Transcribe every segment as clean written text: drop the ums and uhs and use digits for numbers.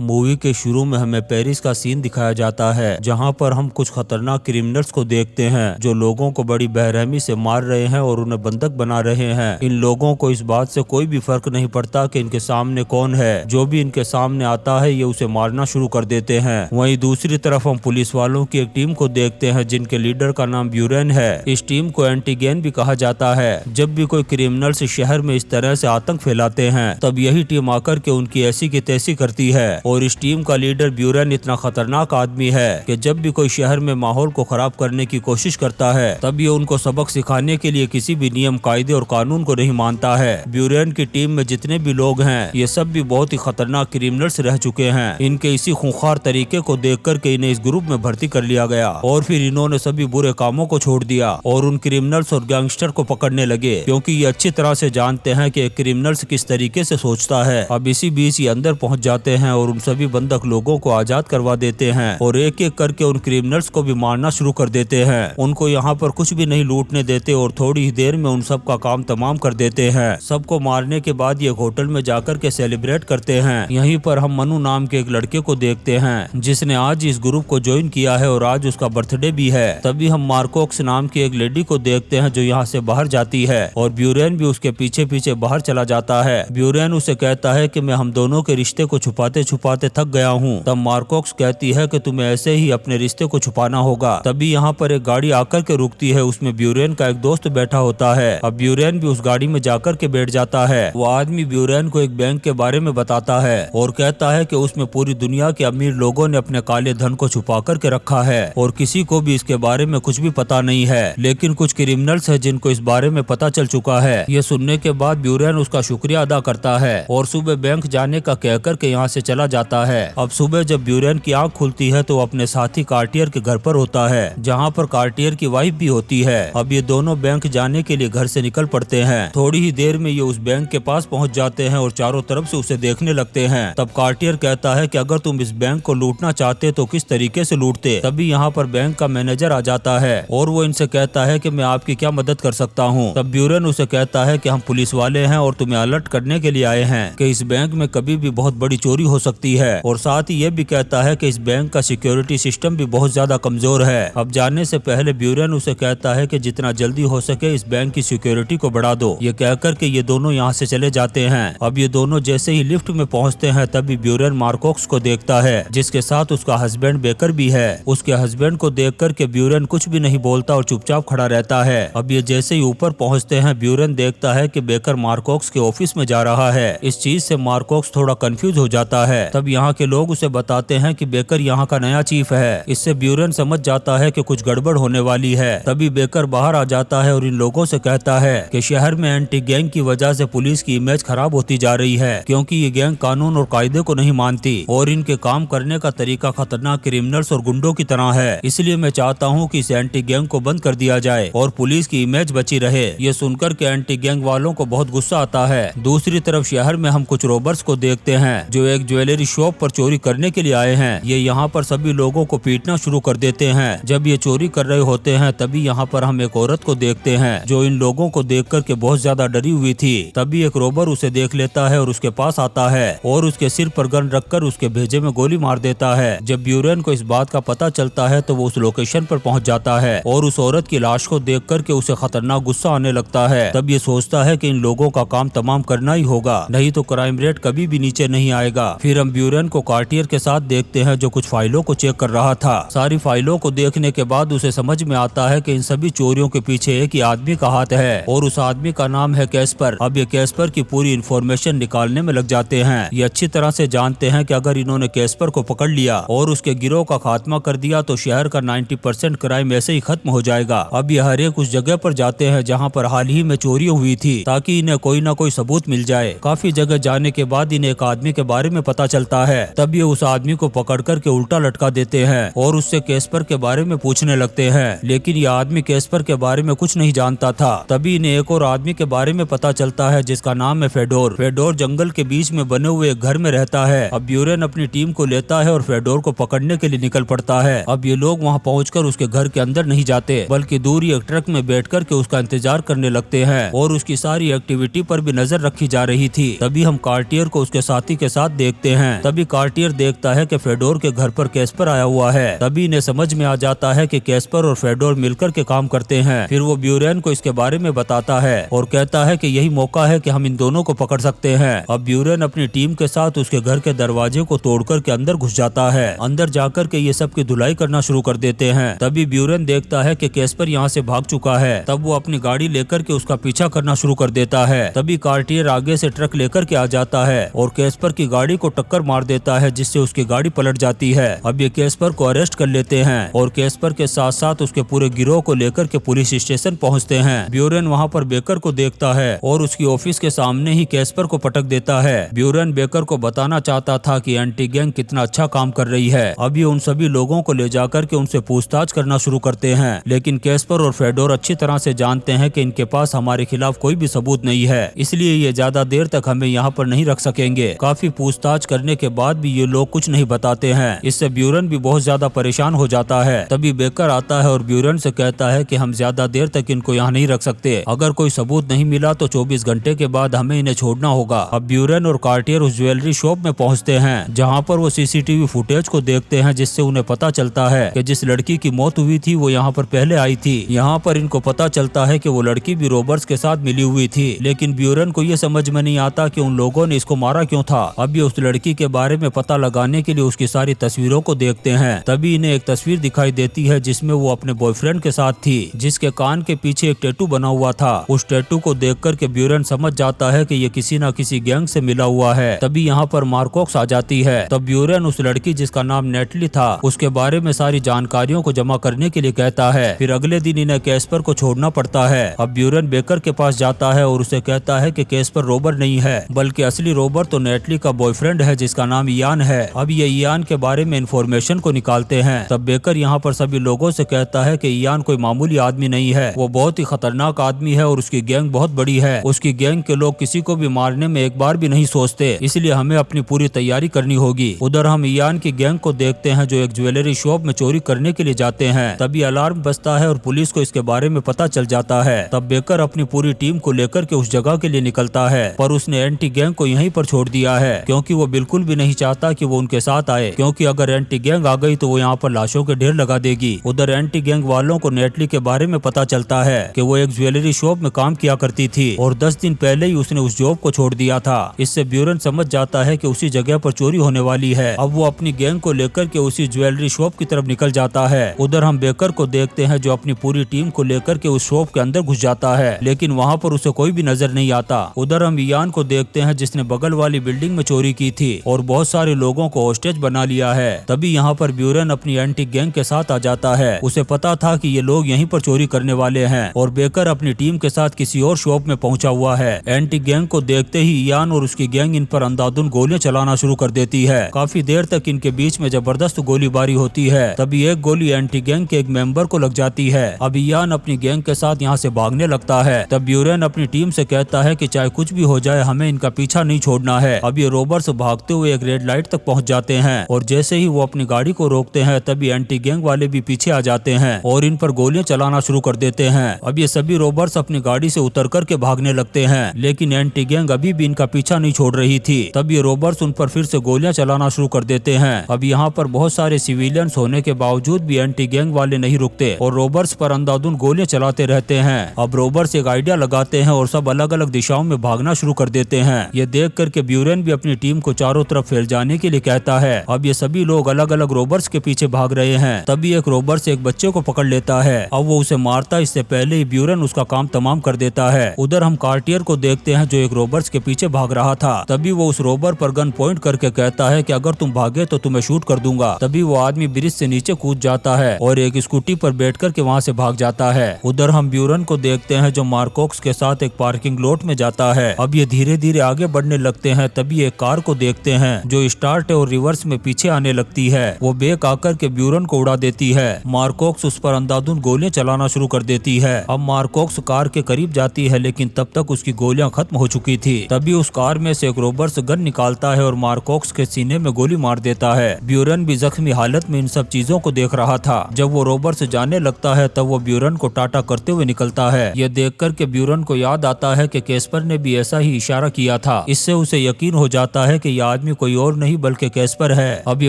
Movie के शुरू में हमें पेरिस का सीन दिखाया जाता है, जहां पर हम कुछ खतरनाक क्रिमिनल्स को देखते हैं जो लोगों को बड़ी बेरहमी से मार रहे हैं और उन्हें बंधक बना रहे हैं। इन लोगों को इस बात से कोई भी फर्क नहीं पड़ता कि इनके सामने कौन है, जो भी इनके सामने आता है ये उसे मारना शुरू कर देते हैं। वहीं दूसरी तरफ हम पुलिस वालों की एक टीम को देखते हैं जिनके लीडर का नाम ब्यूरेन है। इस टीम को एंटी गैंग भी कहा जाता है। जब भी कोई क्रिमिनल्स शहर में इस तरह से आतंक फैलाते हैं तब यही टीम आकर के उनकी ऐसी की तैसी करती है। और इस टीम का लीडर ब्यूरेन इतना खतरनाक आदमी है कि जब भी कोई शहर में माहौल को खराब करने की कोशिश करता है तब ये उनको सबक सिखाने के लिए किसी भी नियम, कायदे और कानून को नहीं मानता है। ब्यूरेन की टीम में जितने भी लोग हैं ये सब भी बहुत ही खतरनाक क्रिमिनल्स रह चुके हैं। इनके इसी खूंखार तरीके को देख कर के इन्हें इस ग्रुप में भर्ती कर लिया गया और फिर इन्होंने सभी बुरे कामों को छोड़ दिया और उन क्रिमिनल्स और गैंगस्टर को पकड़ने लगे, क्योंकि ये अच्छी तरह से जानते हैं कि क्रिमिनल्स किस तरीके से सोचता है। अब इसी बीच ये अंदर पहुंच जाते हैं और उन सभी बंधक लोगों को आजाद करवा देते हैं और एक एक करके उन क्रिमिनल्स को भी मारना शुरू कर देते हैं। उनको यहाँ पर कुछ भी नहीं लूटने देते और थोड़ी ही देर में उन सब का काम तमाम कर देते हैं। सबको मारने के बाद ये होटल में जाकर के सेलिब्रेट करते हैं। यहीं पर हम मनु नाम के एक लड़के को देखते हैं जिसने आज इस ग्रुप को ज्वाइन किया है और आज उसका बर्थडे भी है। तभी हम मार्कोक्स नाम की एक लेडी को देखते हैं जो यहाँ से बाहर जाती है और ब्यूरेन भी उसके पीछे पीछे बाहर चला जाता है। ब्यूरेन उसे कहता है कि मैं हम दोनों के रिश्ते को छुपाते छुपाते थक गया हूँ। तब मार्कोक्स कहती है कि तुम्हें ऐसे ही अपने रिश्ते को छुपाना होगा। तभी यहाँ पर एक गाड़ी आकर के रुकती है, उसमें ब्यूरेन का एक दोस्त बैठा होता है। अब ब्यूरेन भी उस गाड़ी में जाकर के बैठ जाता है। वो आदमी ब्यूरेन को एक बैंक के बारे में बताता है और कहता है कि उसमें पूरी दुनिया के अमीर लोगों ने अपने काले धन को छुपा करके रखा है और किसी को भी इसके बारे में कुछ भी पता नहीं है, लेकिन कुछ क्रिमिनल्स है जिनको इस बारे में पता चल चुका है। ये सुनने के बाद ब्यूरेन उसका शुक्रिया अदा करता है और सुबह बैंक जाने का कहकर के यहाँ से चला जाता है। अब सुबह जब ब्यूरेन की आंख खुलती है तो अपने साथी कार्टियर के घर पर होता है, जहाँ पर कार्टियर की वाइफ भी होती है। अब ये दोनों बैंक जाने के लिए घर से निकल पड़ते हैं। थोड़ी ही देर में ये उस बैंक के पास पहुँच जाते हैं और चारों तरफ से उसे देखने लगते हैं। तब कार्टियर कहता है कि अगर तुम इस बैंक को लूटना चाहते तो किस तरीके से लूटते। तभी यहाँ पर बैंक का मैनेजर आ जाता है और वो इनसे कहता है कि मैं आपकी क्या मदद कर सकता हूँ। तब ब्यूरेन उसे कहता है कि हम पुलिस वाले हैं और तुम्हें अलर्ट करने के लिए आए हैं कि इस बैंक में कभी भी बहुत बड़ी चोरी हो सकती है, और साथ ही ये भी कहता है कि इस बैंक का सिक्योरिटी सिस्टम भी बहुत ज्यादा कमजोर है। अब जाने से पहले ब्यूरेन उसे कहता है कि जितना जल्दी हो सके इस बैंक की सिक्योरिटी को बढ़ा दो। ये कहकर के ये दोनों यहाँ से चले जाते हैं। अब ये दोनों जैसे ही लिफ्ट में पहुँचते हैं तभी ब्यूरेन मार्कोक्स को देखता है जिसके साथ उसका हस्बैंड बेकर भी है। उसके हस्बैंड को देख कर के ब्यूरेन कुछ भी नहीं बोलता और चुपचाप खड़ा रहता है। अब ये जैसे ही ऊपर पहुँचते हैं ब्यूरेन देखता है कि बेकर मार्कोक्स के ऑफिस में जा रहा है। इस चीज से मार्कोक्स थोड़ा कंफ्यूज हो जाता है। तब यहाँ के लोग उसे बताते हैं कि बेकर यहाँ का नया चीफ है। इससे ब्यूरेन समझ जाता है कि कुछ गड़बड़ होने वाली है। तभी बेकर बाहर आ जाता है और इन लोगों से कहता है कि शहर में एंटी गैंग की वजह से पुलिस की इमेज खराब होती जा रही है, क्योंकि ये गैंग कानून और कायदे को नहीं मानती और इनके काम करने का तरीका खतरनाक क्रिमिनल्स और गुंडों की तरह है। इसलिए मैं चाहता हूँ कि इस एंटी गैंग को बंद कर दिया जाए और पुलिस की इमेज बची रहे। ये सुनकर के एंटी गैंग वालों को बहुत गुस्सा आता है। दूसरी तरफ शहर में हम कुछ रोबर्स को देखते हैं जो एक ज्वेलरी शॉप पर चोरी करने के लिए आए हैं। ये यहाँ पर सभी लोगों को पीटना शुरू कर देते हैं। जब ये चोरी कर रहे होते हैं तभी यहाँ पर हम एक औरत को देखते हैं जो इन लोगों को देख कर के बहुत ज्यादा डरी हुई थी। तभी एक रोबर उसे देख लेता है और उसके पास आता है और उसके सिर पर गन रखकर उसके भेजे में गोली मार देता है। जब ब्यूरेन को इस बात का पता चलता है तो वो उस लोकेशन पर पहुंच जाता है और उस औरत की लाश को देख कर के उसे खतरनाक गुस्सा आने लगता है। तब ये सोचता है कि इन लोगों का काम तमाम करना ही होगा, नहीं तो क्राइम रेट कभी भी नीचे नहीं आएगा। फिर हम ब्यूरेन को कार्टियर के साथ देखते हैं जो कुछ फाइलों को चेक कर रहा था। सारी फाइलों को देखने के बाद उसे समझ में आता है कि इन सभी चोरियों के पीछे एक ही आदमी का हाथ है और उस आदमी का नाम है कैस्पर। अब ये कैस्पर की पूरी इन्फॉर्मेशन निकालने में लग जाते हैं। ये अच्छी तरह से जानते हैं कि अगर इन्होंने कैस्पर को पकड़ लिया और उसके गिरोह का खात्मा कर दिया तो शहर का 90% क्राइम ऐसे ही खत्म हो जाएगा। अब ये हर एक उस जगह पर जाते हैं जहाँ पर हाल ही में चोरियां हुई थी ताकि इन्हें कोई ना कोई सबूत मिल जाए। काफी जगह जाने के बाद इन्हें एक आदमी के बारे में पता चलता है। तब ये उस आदमी को पकड़ कर के उल्टा लटका देते हैं और उससे कैस्पर के बारे में पूछने लगते हैं, लेकिन ये आदमी कैस्पर के बारे में कुछ नहीं जानता था। तभी इन्हें एक और आदमी के बारे में पता चलता है जिसका नाम है फेडोर। फेडोर जंगल के बीच में बने हुए एक घर में रहता है। अब ब्यूरेन अपनी टीम को लेता है और फेडोर को पकड़ने के लिए निकल पड़ता है। अब ये लोग वहाँ पहुंचकर उसके घर के अंदर नहीं जाते बल्कि दूर ही एक ट्रक में बैठकर के उसका इंतजार करने लगते हैं और उसकी सारी एक्टिविटी पर भी नजर रखी जा रही थी। तभी हम कार्टियर को उसके साथी के साथ देखते हैं हैं। तभी कार्टियर देखता है कि फेडोर के घर पर कैस्पर आया हुआ है। तभी इन्हें समझ में आ जाता है कि कैस्पर और फेडोर मिलकर के काम करते हैं। फिर वो ब्यूरेन को इसके बारे में बताता है और कहता है कि यही मौका है कि हम इन दोनों को पकड़ सकते हैं। अब ब्यूरेन अपनी टीम के साथ उसके घर के दरवाजे को तोड़कर के अंदर घुस जाता है। अंदर जाकर के ये सब की धुलाई करना शुरू कर देते हैं। तभी ब्यूरेन देखता है कि कैस्पर यहाँ से भाग चुका है। तब वो अपनी गाड़ी लेकर के उसका पीछा करना शुरू कर देता है। तभी कार्टियर आगे से ट्रक लेकर के आ जाता है और कैस्पर की गाड़ी को टक्कर मार देता है, जिससे उसकी गाड़ी पलट जाती है। अब ये कैस्पर को अरेस्ट कर लेते हैं और कैस्पर के साथ साथ उसके पूरे गिरोह को लेकर के पुलिस स्टेशन पहुंचते हैं। ब्यूरेन वहां पर बेकर को देखता है और उसकी ऑफिस के सामने ही कैस्पर को पटक देता है। ब्यूरेन बेकर को बताना चाहता था कि एंटी गैंग कितना अच्छा काम कर रही है। अब ये उन सभी लोगों को ले जाकर के उनसे पूछताछ करना शुरू करते हैं, लेकिन कैस्पर और फेडोर अच्छी तरह से जानते हैं कि इनके पास हमारे खिलाफ कोई भी सबूत नहीं है, इसलिए ये ज्यादा देर तक हमें यहाँ पर नहीं रख सकेंगे। काफी पूछताछ करने के बाद भी ये लोग कुछ नहीं बताते हैं। इससे ब्यूरेन भी बहुत ज्यादा परेशान हो जाता है। तभी बेकर आता है और ब्यूरेन से कहता है कि हम ज्यादा देर तक इनको यहाँ नहीं रख सकते। अगर कोई सबूत नहीं मिला तो 24 घंटे के बाद हमें इन्हें छोड़ना होगा। अब ब्यूरेन और कार्टियर उस ज्वेलरी शॉप में पहुँचते हैं, जहाँ पर वो सीसीटीवी फुटेज को देखते हैं, जिससे उन्हें पता चलता है कि जिस लड़की की मौत हुई थी वो यहाँ पर पहले आई थी। यहाँ पर इनको पता चलता है कि वो लड़की भी रॉबर्ट्स के साथ मिली हुई थी, लेकिन ब्यूरेन को ये समझ में नहीं आता कि उन लोगों ने इसको मारा क्यों था। अब ये उस लड़की के बारे में पता लगाने के लिए उसकी सारी तस्वीरों को देखते हैं। तभी इन्हें एक तस्वीर दिखाई देती है जिसमें वो अपने बॉयफ्रेंड के साथ थी, जिसके कान के पीछे एक टैटू बना हुआ था। उस टैटू को देखकर के ब्यूरेन समझ जाता है कि ये किसी न किसी गैंग से मिला हुआ है। तभी यहाँ पर मार्कोक्स आ जाती है। तब ब्यूरेन उस लड़की जिसका नाम नेटली था उसके बारे में सारी जानकारियों को जमा करने के लिए कहता है। फिर अगले दिन इन्हें कैस्पर को छोड़ना पड़ता है। अब ब्यूरेन बेकर के पास जाता है और उसे कहता है कि कैस्पर रॉबर नहीं है, बल्कि असली रॉबर तो नेटली का बॉयफ्रेंड है जिसका नाम इयान है। अब ये इयान के बारे में इंफॉर्मेशन को निकालते हैं। तब बेकर यहाँ पर सभी लोगों से कहता है कि इयान कोई मामूली आदमी नहीं है, वो बहुत ही खतरनाक आदमी है और उसकी गैंग बहुत बड़ी है। उसकी गैंग के लोग किसी को भी मारने में एक बार भी नहीं सोचते, इसलिए हमें अपनी पूरी तैयारी करनी होगी। उधर हम इयान की गैंग को देखते हैं जो एक ज्वेलरी शॉप में चोरी करने के लिए जाते हैं। तभी अलार्म बजता है और पुलिस को इसके बारे में पता चल जाता है। तब बेकर अपनी पूरी टीम को लेकर के उस जगह के लिए निकलता है, पर उसने एंटी गैंग को यहीं पर छोड़ दिया है, क्योंकि वो बिल्कुल भी नहीं चाहता कि वो उनके साथ आए, क्योंकि अगर एंटी गैंग आ गई तो वो यहाँ पर लाशों के ढेर लगा देगी। उधर एंटी गैंग वालों को नेटली के बारे में पता चलता है कि वो एक ज्वेलरी शॉप में काम किया करती थी और 10 दिन पहले ही उसने उस जॉब को छोड़ दिया था। इससे ब्यूरेन समझ जाता है कि उसी जगह पर चोरी होने वाली है। अब वो अपनी गैंग को लेकर के उसी ज्वेलरी शॉप की तरफ निकल जाता है। उधर हम बेकर को देखते हैं जो अपनी पूरी टीम को लेकर के उस शॉप के अंदर घुस जाता है, लेकिन वहाँ पर उसे कोई भी नजर नहीं आता। उधर हम इयान को देखते हैं जिसने बगल वाली बिल्डिंग में चोरी की थी और बहुत सारे लोगों को होस्टेज बना लिया है। तभी यहाँ पर ब्यूरेन अपनी एंटी गैंग के साथ आ जाता है। उसे पता था कि ये लोग यहीं पर चोरी करने वाले हैं और बेकर अपनी टीम के साथ किसी और शॉप में पहुंचा हुआ है। एंटी गैंग को देखते ही इयान और उसकी गैंग इन पर अंधाधुंध गोलियां चलाना शुरू कर देती है। काफी देर तक इनके बीच में जबरदस्त गोलीबारी होती है। तभी एक गोली एंटी गैंग के एक मेंबर को लग जाती है। अब इयान अपनी गैंग के साथ यहाँ से भागने लगता है। तब ब्यूरेन अपनी टीम से कहता है कि चाहे कुछ भी हो जाए हमें इनका पीछा नहीं छोड़ना है। अब ये रॉबर्स भागते हुए एक रेड लाइट तक पहुंच जाते हैं और जैसे ही वो अपनी गाड़ी को रोकते हैं तभी एंटी गैंग वाले भी पीछे आ जाते हैं और इन पर गोलियां चलाना शुरू कर देते हैं। अब ये सभी रॉबर्स अपनी गाड़ी से उतर कर के भागने लगते हैं, लेकिन एंटी गैंग अभी भी इनका पीछा नहीं छोड़ रही थी। तब ये रॉबर्स उन पर फिर से गोलियां चलाना शुरू कर देते हैं। अब यहाँ पर बहुत सारे सिविलियंस होने के बावजूद भी एंटी गैंग वाले नहीं रुकते और रॉबर्स पर अंधाधुंध गोलियां चलाते रहते हैं। अब रॉबर्स एक आइडिया लगाते हैं और सब अलग अलग दिशाओं में भागना शुरू कर देते हैं। ये देख करके ब्यूरेन भी अपनी टीम को चारों तरफ फैल जाने के लिए कहता है। अब ये सभी लोग अलग अलग रॉबर्स के पीछे भाग रहे हैं। तभी एक रॉबर्स एक बच्चे को पकड़ लेता है। अब वो उसे मारता इससे पहले ही ब्यूरेन उसका काम तमाम कर देता है। उधर हम कार्टियर को देखते हैं जो एक रॉबर्स के पीछे भाग रहा था। तभी वो उस रॉबर पर गन पॉइंट करके कहता है कि अगर तुम भागे तो तुम्हें शूट कर दूंगा। तभी वो आदमी ब्रिज से नीचे कूद जाता है और एक स्कूटी पर बैठ कर के वहाँ से भाग जाता है। उधर हम ब्यूरेन को देखते हैं जो मार्कोक्स के साथ एक पार्किंग लॉट में जाता है। अब ये धीरे धीरे आगे बढ़ने लगते हैं। तभी एक कार को देखते हैं जो स्टार्ट और रिवर्स में पीछे आने लगती है। वो बेक आकर के ब्यूरेन को उड़ा देती है। मार्कोक्स उस पर अंधाधुंध गोलियां चलाना शुरू कर देती है। अब मार्कोक्स कार के करीब जाती है, लेकिन तब तक उसकी गोलियां खत्म हो चुकी थी। तभी उस कार में से एक रॉबर्स गन निकालता है और मार्कोक्स के सीने में गोली मार देता है। ब्यूरेन भी जख्मी हालत में इन सब चीजों को देख रहा था। जब वो रॉबर्स जाने लगता है तब वो ब्यूरेन को टाटा करते हुए निकलता है। यह देख कर के ब्यूरेन को याद आता है कि कैस्पर ने भी ऐसा ही इशारा किया था। इससे उसे यकीन हो जाता है कि यह आदमी कोई और नहीं बल्कि कैस्पर है। अब ये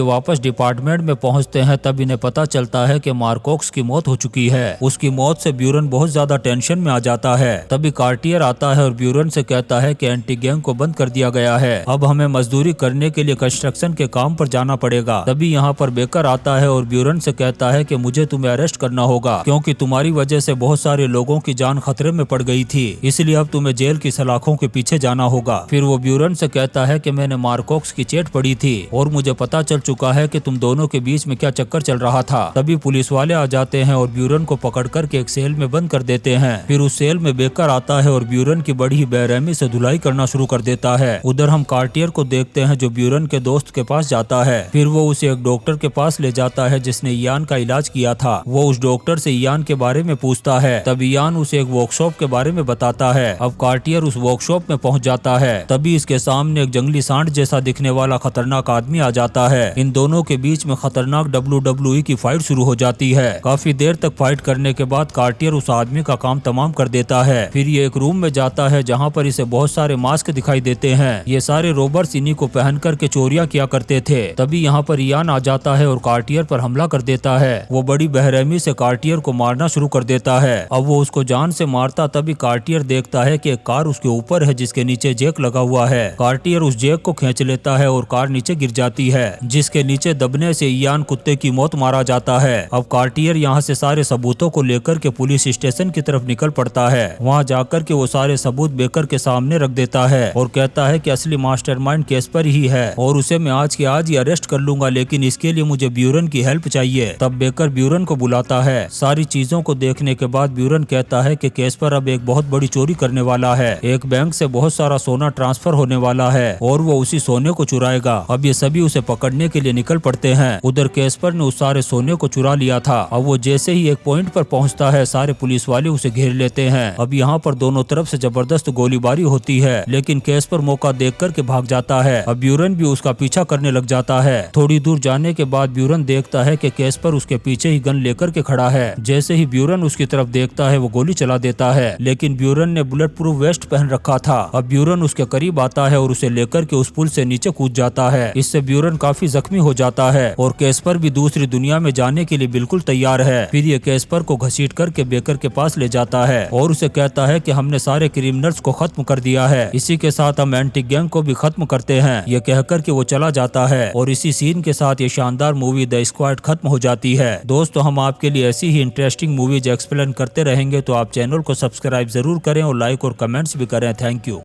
वापस डिपार्टमेंट में पहुंचते हैं, तब इन्हें पता चलता है कि मार्कोक्स की मौत हो चुकी है। उसकी मौत से ब्यूरन बहुत ज्यादा टेंशन में आ जाता है। तभी कार्टियर आता है और ब्यूरन से कहता है कि एंटी गैंग को बंद कर दिया गया है, अब हमें मजदूरी करने के लिए कंस्ट्रक्शन के काम पर जाना पड़ेगा। तभी यहाँ पर बेकर आता है और ब्यूरन से कहता है कि मुझे तुम्हें अरेस्ट करना होगा क्योंकि तुम्हारी वजह से बहुत सारे लोगों की जान खतरे में पड़ गई थी, इसलिए अब तुम्हें जेल की सलाखों के पीछे जाना होगा। फिर वो ब्यूरन से कहता है कि मैंने मार्कोक्स की चेट पड़ी थी और मुझे पता चल चुका है कि तुम दोनों के बीच में क्या चक्कर चल रहा था। तभी पुलिस वाले आ जाते हैं और ब्यूरन को पकड़ करके एक सेल में बंद कर देते हैं। फिर उस सेल में बेकर आता है और ब्यूरन की बड़ी बेरहमी से धुलाई करना शुरू कर देता है। उधर हम कार्टियर को देखते हैं जो ब्यूरन के दोस्त के पास जाता है। फिर वो उसे एक डॉक्टर के पास ले जाता है जिसने इयान का इलाज किया था। वो उस डॉक्टर से इयान के बारे में पूछता है, तब इयान उसे एक वर्कशॉप के बारे में बताता है। अब कार्टियर उस वर्कशॉप में पहुंच जाता है। तभी इसके सामने एक जंगली सांड जैसा दिखने वाला खतरनाक आदमी आ जाता है। इन दोनों के बीच में खतरनाक WWE की फाइट शुरू हो जाती है। काफी देर तक फाइट करने के बाद कार्टियर उस आदमी का काम तमाम कर देता है। फिर ये एक रूम में जाता है जहाँ पर इसे बहुत सारे मास्क दिखाई देते हैं। ये सारे रोबर्स इन्हीं को पहन करके चोरियां किया करते थे। तभी यहाँ पर इयान आ जाता है और कार्टियर पर हमला कर देता है। वो बड़ी बेरहमी से कार्टियर को मारना शुरू कर देता है। अब वो उसको जान से मारता तभी कार्टियर देखता है कि एक कार उसके ऊपर है जिसके नीचे जैक लगा हुआ है। कार्टियर उस जैक को खींच लेता है और कार नीचे गिर जाती है, जिसके नीचे दबने से इयान कुत्ते की मौत मारा जाता है। अब कार्टियर यहाँ से सारे सबूतों को लेकर के पुलिस स्टेशन की तरफ निकल पड़ता है। वहाँ जाकर के वो सारे सबूत बेकर के सामने रख देता है और कहता है कि असली मास्टरमाइंड कैस्पर ही है और उसे मैं आज के आज ही अरेस्ट कर लूंगा, लेकिन इसके लिए मुझे ब्यूरन की हेल्प चाहिए। तब बेकर ब्यूरन को बुलाता है। सारी चीजों को देखने के बाद ब्यूरन कहता है कि कैस्पर अब एक बहुत बड़ी चोरी करने वाला है। एक बैंक से बहुत सारा सोना ट्रांसफर होने वाला है और वो उसी सोने को चुराएगा। अब ये सभी उसे पकड़ने के लिए निकल पड़ते हैं। उधर कैस्पर ने उस सारे सोने को चुरा लिया था। अब वो जैसे ही एक पॉइंट पर पहुंचता है, सारे पुलिस वाले उसे घेर लेते हैं। अब यहाँ पर दोनों तरफ से जबरदस्त गोलीबारी होती है, लेकिन कैस्पर मौका देख करके भाग जाता है। अब ब्यूरन भी उसका पीछा करने लग जाता है। थोड़ी दूर जाने के बाद ब्यूरन देखता है कि कैस्पर उसके पीछे ही गन लेकर के खड़ा है। जैसे ही ब्यूरन उसकी तरफ देखता है, वो गोली चला देता है, लेकिन ब्यूरन ने बुलेट प्रूफ वेस्ट पहन रखा था। अब ब्यूरन उसके करीब आता है और उसे लेकर के उस पुल से नीचे कूद जाता है। इससे ब्यूरन काफी जख्मी हो जाता है और कैस्पर भी दूसरी दुनिया में जाने के लिए बिल्कुल तैयार है। फिर ये कैस्पर को घसीट करके बेकर के पास ले जाता है और उसे कहता है कि हमने सारे क्रिमिनल्स को खत्म कर दिया है, इसी के साथ हम एंटी गैंग को भी खत्म करते हैं। ये कहकर के वो चला जाता है और इसी सीन के साथ ये शानदार मूवी द स्क्वाड खत्म हो जाती है। दोस्तों, हम आपके लिए ऐसी ही इंटरेस्टिंग मूवीज एक्सप्लेन करते रहेंगे, तो आप चैनल को सब्सक्राइब जरूर करें और लाइक और कमेंट्स भी करें। Thank you.